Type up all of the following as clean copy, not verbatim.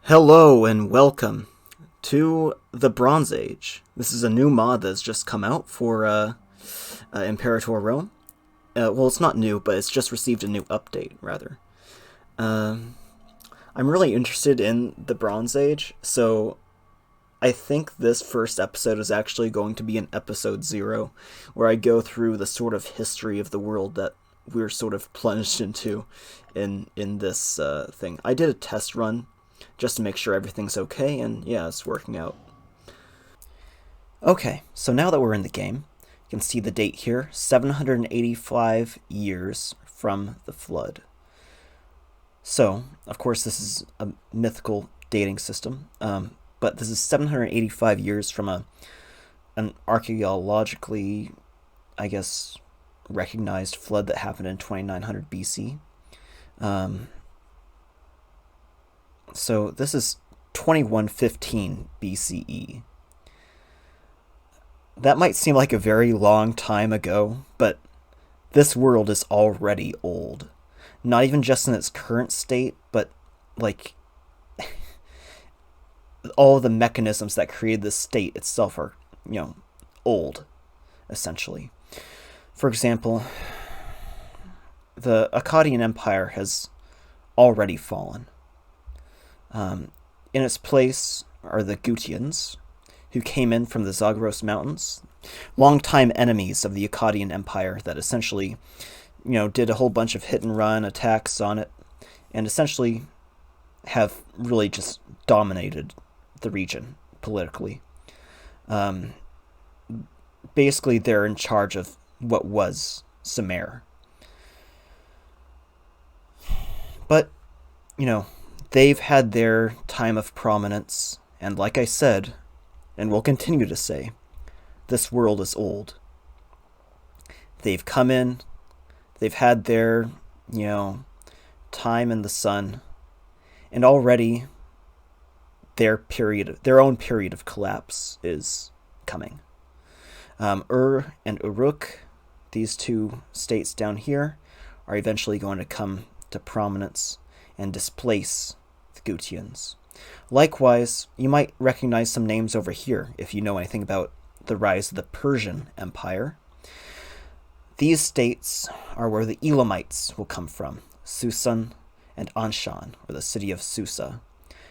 Hello and welcome to the Bronze Age. This is a new mod that's just come out for Imperator Rome. Well, it's not new, but it's just received a new update, rather. I'm really interested in the Bronze Age, so I think this first episode is actually going to be an episode 0, where I go through the sort of history of the world that we're sort of plunged into in this thing. I did a test run just to make sure everything's okay, and yeah, it's working out. Okay, so now that we're in the game, you can see the date here, 785 years from the flood. So, of course, this is a mythical dating system, but this is 785 years from an archaeologically, I guess, recognized flood that happened in 2900 BC. So this is 2115 BCE. That might seem like a very long time ago, but this world is already old. Not even just in its current state, but like all of the mechanisms that created this state itself are, old, essentially. For example, the Akkadian Empire has already fallen. In its place are the Gutians, who came in from the Zagros Mountains, longtime enemies of the Akkadian Empire that essentially, did a whole bunch of hit-and-run attacks on it, and essentially have really just dominated the region politically. Basically, they're in charge of what was Sumer. But, they've had their time of prominence, and like I said, and will continue to say, this world is old. They've come in, they've had their, time in the sun, and already their own period of collapse is coming. Ur and Uruk, these two states down here, are eventually going to come to prominence and displace the Gutians. Likewise, you might recognize some names over here if you know anything about the rise of the Persian Empire. These states are where the Elamites will come from, Susan and Anshan, or the city of Susa.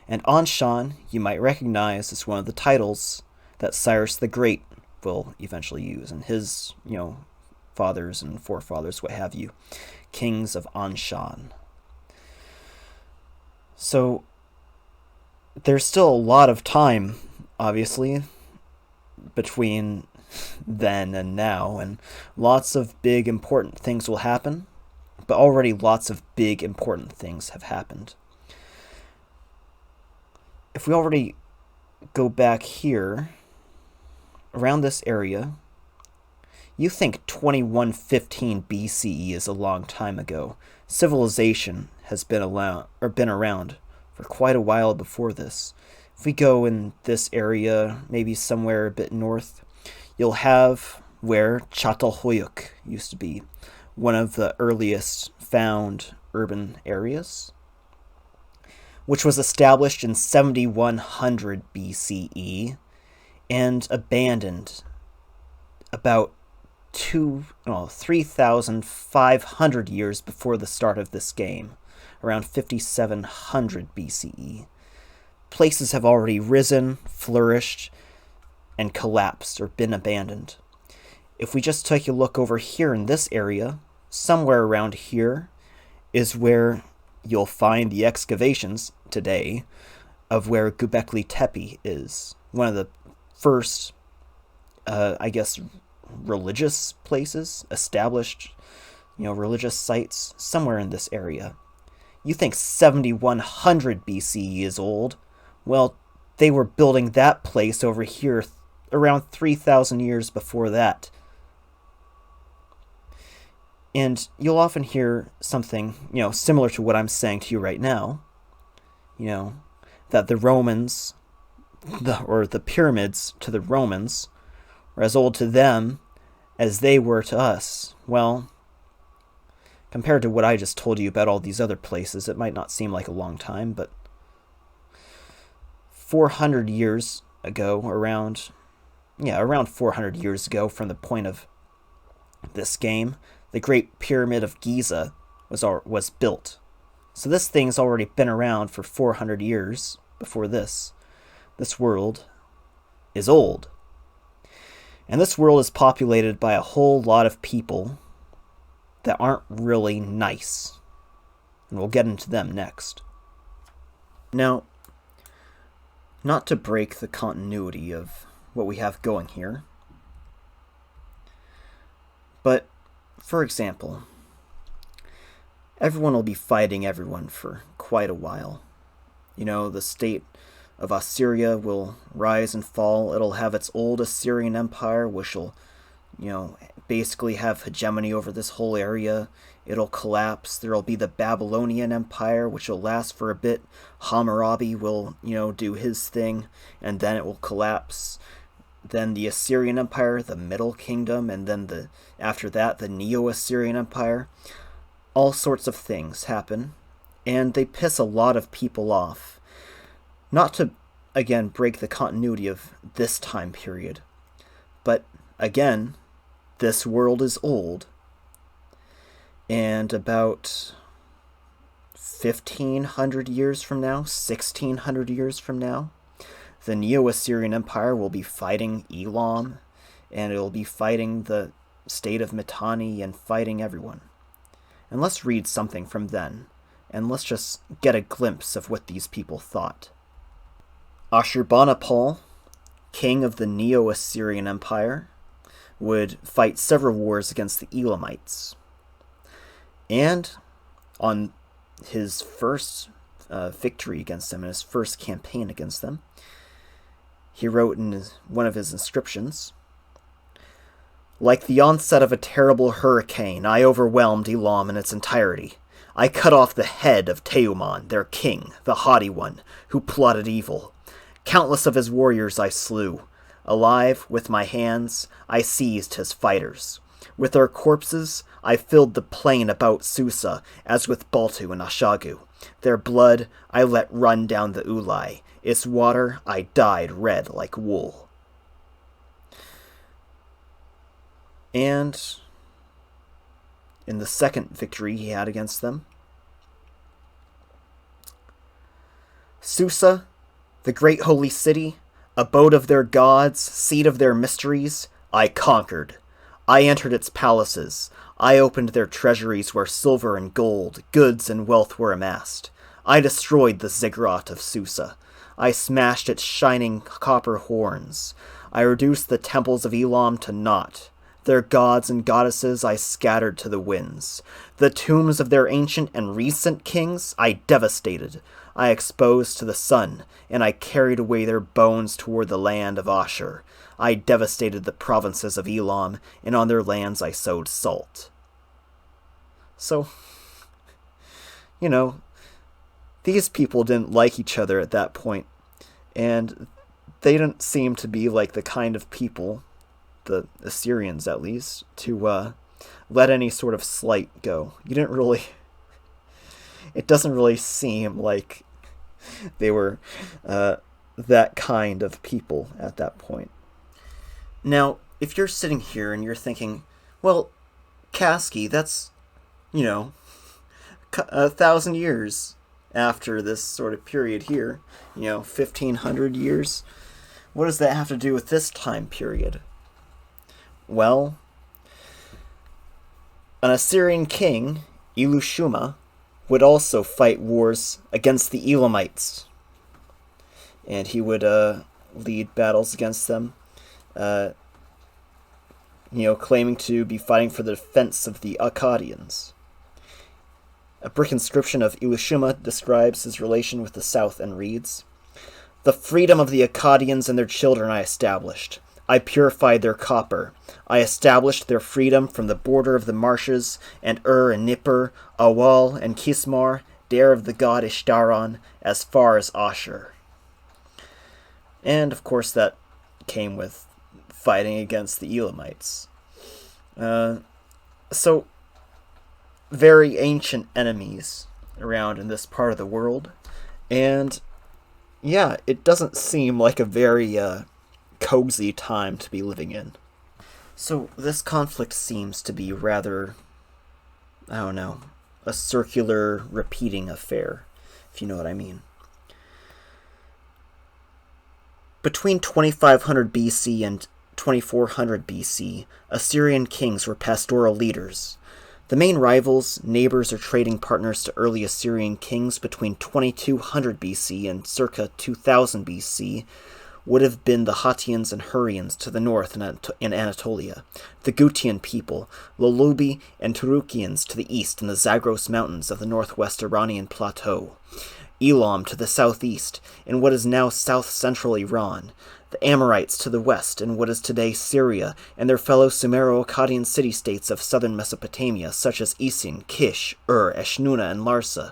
And Anshan, you might recognize as one of the titles that Cyrus the Great will eventually use, and his, fathers and forefathers, what have you, kings of Anshan. So, there's still a lot of time, obviously, between then and now, and lots of big important things will happen, but already lots of big important things have happened. If we already go back here, around this area, you think 2115 BCE is a long time ago. Civilization has been around for quite a while before this. If we go in this area, maybe somewhere a bit north, you'll have where Çatalhöyük used to be, one of the earliest found urban areas, which was established in 7100 BCE and abandoned about 3,500 years before the start of this game, around 5700 BCE. Places have already risen, flourished, and collapsed or been abandoned. If we just take a look over here in this area, somewhere around here is where you'll find the excavations today of where Göbekli Tepe is, one of the first, religious places, established, religious sites, somewhere in this area. You think 7100 BCE is old? Well, they were building that place over here around 3,000 years before that. And you'll often hear something, similar to what I'm saying to you right now, that the Romans, or the pyramids to the Romans, are as old to them as they were to us. Well, compared to what I just told you about all these other places, it might not seem like a long time, but 400 years ago, around 400 years ago from the point of this game, the Great Pyramid of Giza was built. So this thing's already been around for 400 years before this. This world is old. And this world is populated by a whole lot of people that aren't really nice. And we'll get into them next. Now, not to break the continuity of what we have going here, but, for example, everyone will be fighting everyone for quite a while. The state of Assyria will rise and fall. It'll have its old Assyrian Empire, which will, basically have hegemony over this whole area. It'll collapse. There'll be the Babylonian Empire, which will last for a bit. Hammurabi will, do his thing, and then it will collapse. Then the Assyrian Empire, the Middle Kingdom, and then after that, the Neo-Assyrian Empire. All sorts of things happen, and they piss a lot of people off. Not to, again, break the continuity of this time period, but, again, this world is old, and about 1,500 years from now, 1,600 years from now, the Neo-Assyrian Empire will be fighting Elam, and it will be fighting the state of Mitanni and fighting everyone. And let's read something from then, and let's just get a glimpse of what these people thought. Ashurbanipal, king of the Neo-Assyrian Empire, would fight several wars against the Elamites. And on his first victory against them, in his first campaign against them, he wrote in one of his inscriptions, "Like the onset of a terrible hurricane, I overwhelmed Elam in its entirety. I cut off the head of Teuman, their king, the haughty one, who plotted evil. Countless of his warriors I slew. Alive, with my hands, I seized his fighters. With their corpses, I filled the plain about Susa, as with Baltu and Ashagu. Their blood I let run down the Ulai. Its water I dyed red like wool." And in the second victory he had against them, "Susa, the great holy city, abode of their gods, seat of their mysteries, I conquered. I entered its palaces. I opened their treasuries where silver and gold, goods and wealth were amassed. I destroyed the ziggurat of Susa. I smashed its shining copper horns. I reduced the temples of Elam to naught. Their gods and goddesses I scattered to the winds. The tombs of their ancient and recent kings I devastated. I exposed to the sun, and I carried away their bones toward the land of Assur. I devastated the provinces of Elam, and on their lands I sowed salt." So, these people didn't like each other at that point, and they didn't seem to be like the kind of people, the Assyrians at least, to let any sort of slight go. It doesn't really seem like they were that kind of people at that point. Now, if you're sitting here and you're thinking, well, Kasky, that's, 1,000 years after this sort of period here, 1,500 years, what does that have to do with this time period? Well, an Assyrian king, Elushuma, would also fight wars against the Elamites. And he would lead battles against them, claiming to be fighting for the defense of the Akkadians. A brick inscription of Elushuma describes his relation with the south and reads, "The freedom of the Akkadians and their children I established. I purified their copper. I established their freedom from the border of the marshes, and and Nippur, Awal and Kismar, dare of the god Ishtaran, as far as Assur." And, of course, that came with fighting against the Elamites. So, very ancient enemies around in this part of the world. And Yeah, it doesn't seem like a very cozy time to be living in. So this conflict seems to be rather, I don't know, a circular repeating affair, if you know what I mean. Between 2500 BC and 2400 BC, Assyrian kings were pastoral leaders. The main rivals, neighbors, or trading partners to early Assyrian kings between 2200 BC and circa 2000 BC would have been the Hattians and Hurrians to the north in Anatolia, the Gutian people, Lolubi and Turukians to the east in the Zagros Mountains of the northwest Iranian plateau, Elam to the southeast in what is now south-central Iran, the Amorites to the west in what is today Syria, and their fellow Sumero-Akkadian city-states of southern Mesopotamia such as Isin, Kish, Eshnuna, and Larsa.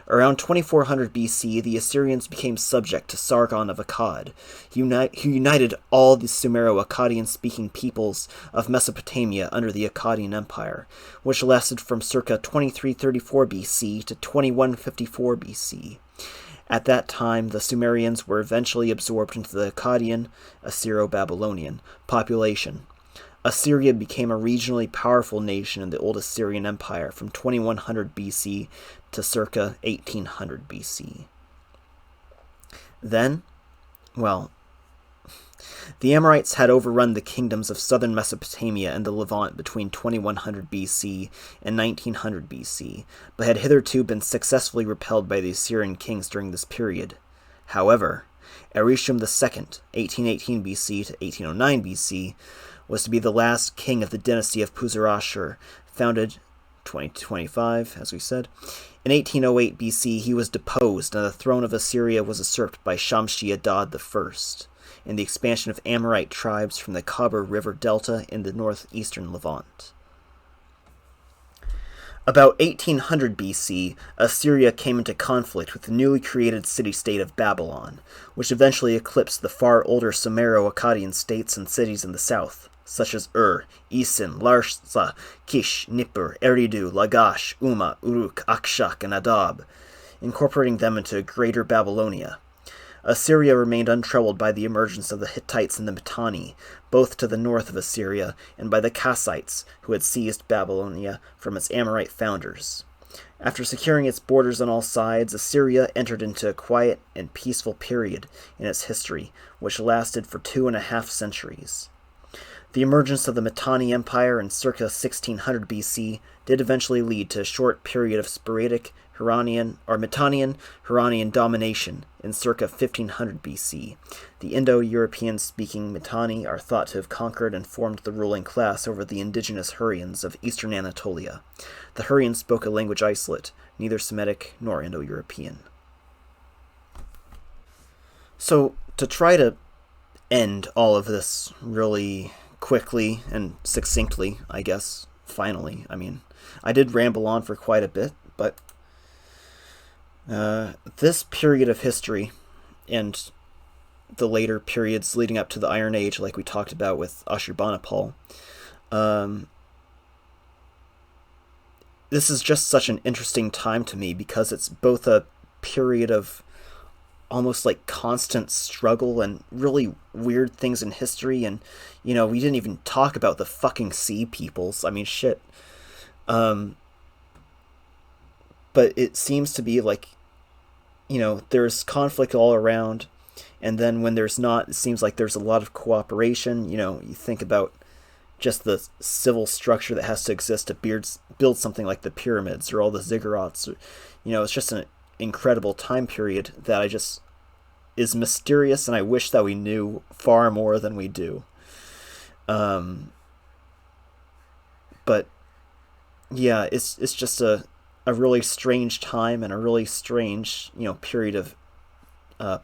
Around 2400 BC, the Assyrians became subject to Sargon of Akkad, who united all the Sumero-Akkadian-speaking peoples of Mesopotamia under the Akkadian Empire, which lasted from circa 2334 BC to 2154 BC. At that time, the Sumerians were eventually absorbed into the Akkadian, Assyro-Babylonian, population. Assyria became a regionally powerful nation in the Old Assyrian Empire from 2100 BC to circa 1800 BC. Then, well, the Amorites had overrun the kingdoms of southern Mesopotamia and the Levant between 2100 BC and 1900 BC, but had hitherto been successfully repelled by the Assyrian kings during this period. However, Arisham II, 1818 BC to 1809 BC, was to be the last king of the dynasty of Puzur-Ashur, founded 2025, as we said. In 1808 BC, he was deposed, and the throne of Assyria was usurped by Shamshi-Adad I, in the expansion of Amorite tribes from the Khabur River Delta in the northeastern Levant. About 1800 BC, Assyria came into conflict with the newly created city-state of Babylon, which eventually eclipsed the far older Sumero-Akkadian states and cities in the south, such as Isin, Larsa, Kish, Nippur, Eridu, Lagash, Umma, Uruk, Akshak, and Adab, incorporating them into Greater Babylonia. Assyria remained untroubled by the emergence of the Hittites and the Mitanni, both to the north of Assyria, and by the Kassites, who had seized Babylonia from its Amorite founders. After securing its borders on all sides, Assyria entered into a quiet and peaceful period in its history, which lasted for 2.5 centuries. The emergence of the Mitanni Empire in circa 1600 BC did eventually lead to a short period of sporadic Mitannian-Hurranian domination in circa 1500 BC. The Indo-European-speaking Mitanni are thought to have conquered and formed the ruling class over the indigenous Hurrians of eastern Anatolia. The Hurrians spoke a language isolate, neither Semitic nor Indo-European. So, to try to end all of this really quickly and succinctly, I guess, finally. I mean, I did ramble on for quite a bit, but this period of history and the later periods leading up to the Iron Age, like we talked about with Ashurbanipal, this is just such an interesting time to me because it's both a period of almost like constant struggle and really weird things in history, and we didn't even talk about the fucking sea peoples. I mean, shit. But it seems to be like, there's conflict all around, and then when there's not, it seems like there's a lot of cooperation. You think about just the civil structure that has to exist to build something like the pyramids or all the ziggurats. It's just an incredible time period that is mysterious, and I wish that we knew far more than we do. But yeah, it's just a really strange time and a really strange period of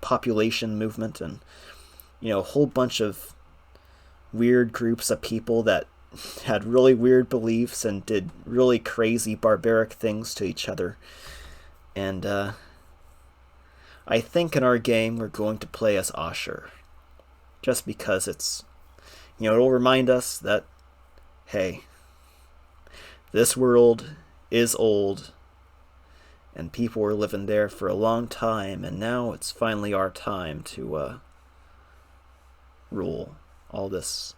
population movement, and a whole bunch of weird groups of people that had really weird beliefs and did really crazy barbaric things to each other. And I think in our game we're going to play as Assur, just because it's, it'll remind us that, hey, this world is old, and people were living there for a long time, and now it's finally our time to rule all this